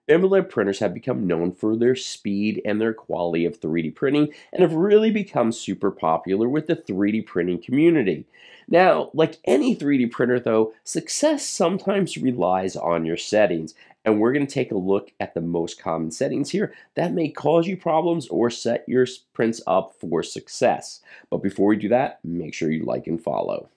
Bambu Lab printers have become known for their speed and their quality of 3D printing and have really become super popular with the 3D printing community. Now, like any 3D printer though, success sometimes relies on your settings, and we're going to take a look at the most common settings here that may cause you problems or set your prints up for success. But before we do that, make sure you like and follow.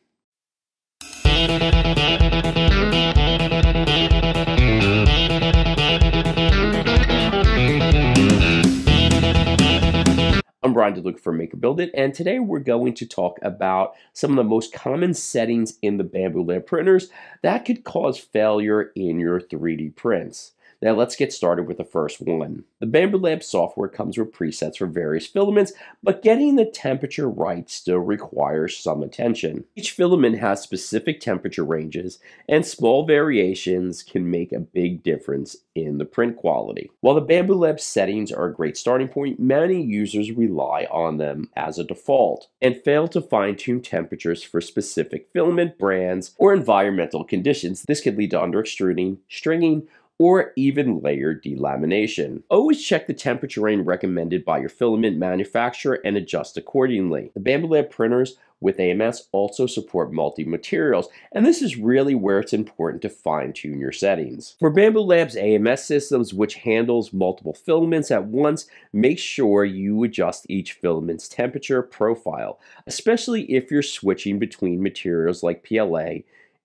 I'm Brian to look for Make or Build It, and today we're going to talk about some of the most common settings in the Bambu Lab printers that could cause failure in your 3D prints. Now let's get started with the first one. The Bambu Lab software comes with presets for various filaments, but getting the temperature right still requires some attention. Each filament has specific temperature ranges, and small variations can make a big difference in the print quality. While the Bambu Lab settings are a great starting point, many users rely on them as a default and fail to fine-tune temperatures for specific filament brands or environmental conditions. This could lead to under-extruding, stringing, or even layer delamination. Always check the temperature range recommended by your filament manufacturer and adjust accordingly. The Bambu Lab printers with AMS also support multi-materials, and this is really where it's important to fine-tune your settings. For Bambu Lab's AMS systems, which handles multiple filaments at once, make sure you adjust each filament's temperature profile, especially if you're switching between materials like PLA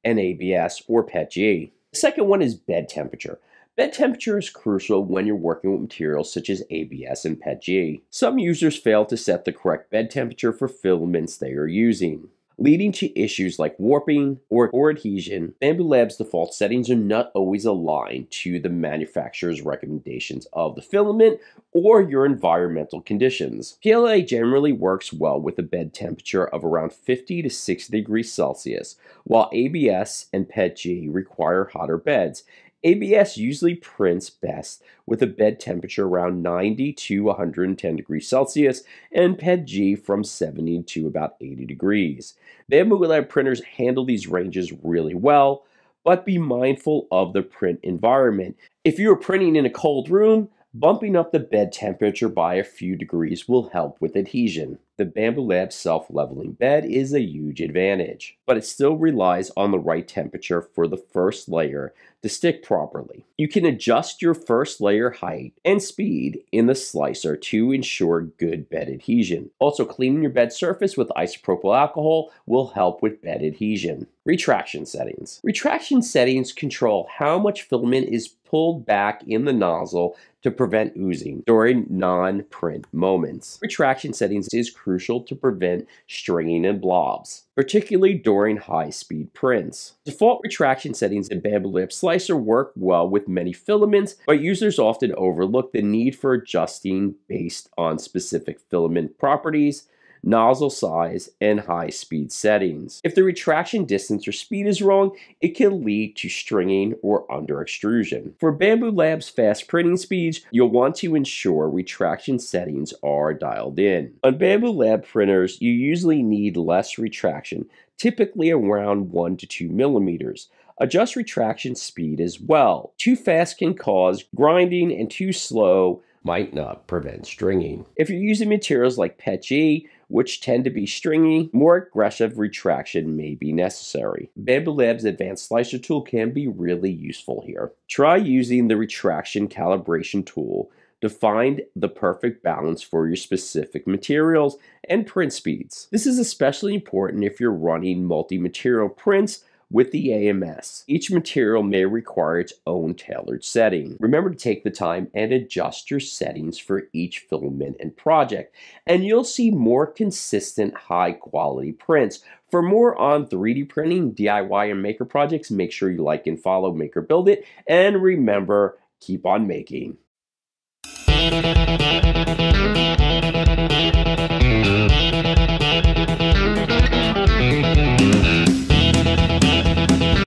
and ABS or PETG. The second one is bed temperature. Bed temperature is crucial when you're working with materials such as ABS and PETG. Some users fail to set the correct bed temperature for filaments they are using, leading to issues like warping or adhesion. Bambu Lab's default settings are not always aligned to the manufacturer's recommendations of the filament or your environmental conditions. PLA generally works well with a bed temperature of around 50 to 60 degrees Celsius, while ABS and PETG require hotter beds. ABS usually prints best with a bed temperature around 90 to 110 degrees Celsius and PETG from 70 to about 80 degrees. Bambu Lab printers handle these ranges really well, but be mindful of the print environment. If you are printing in a cold room, bumping up the bed temperature by a few degrees will help with adhesion. The Bambu Lab self-leveling bed is a huge advantage, but it still relies on the right temperature for the first layer to stick properly. You can adjust your first layer height and speed in the slicer to ensure good bed adhesion. Also, cleaning your bed surface with isopropyl alcohol will help with bed adhesion. Retraction settings. Retraction settings control how much filament is pulled back in the nozzle to prevent oozing during non-print moments. Retraction settings is crucial to prevent stringing and blobs, particularly during high-speed prints. Default retraction settings in Bambu Lab Slicer work well with many filaments, but users often overlook the need for adjusting based on specific filament properties, nozzle size, and high-speed settings. If the retraction distance or speed is wrong, it can lead to stringing or under-extrusion. For Bambu Lab's fast printing speeds, you'll want to ensure retraction settings are dialed in. On Bambu Lab printers, you usually need less retraction, typically around 1 to 2 millimeters. Adjust retraction speed as well. Too fast can cause grinding, and too slow might not prevent stringing. If you're using materials like PETG, which tend to be stringy, more aggressive retraction may be necessary. Bambu Lab's advanced slicer tool can be really useful here. Try using the retraction calibration tool to find the perfect balance for your specific materials and print speeds. This is especially important if you're running multi-material prints with the AMS. Each material may require its own tailored setting. Remember to take the time and adjust your settings for each filament and project, and you'll see more consistent, high-quality prints. For more on 3D printing, DIY, and maker projects, make sure you like and follow Make or Build It, and remember, keep on making.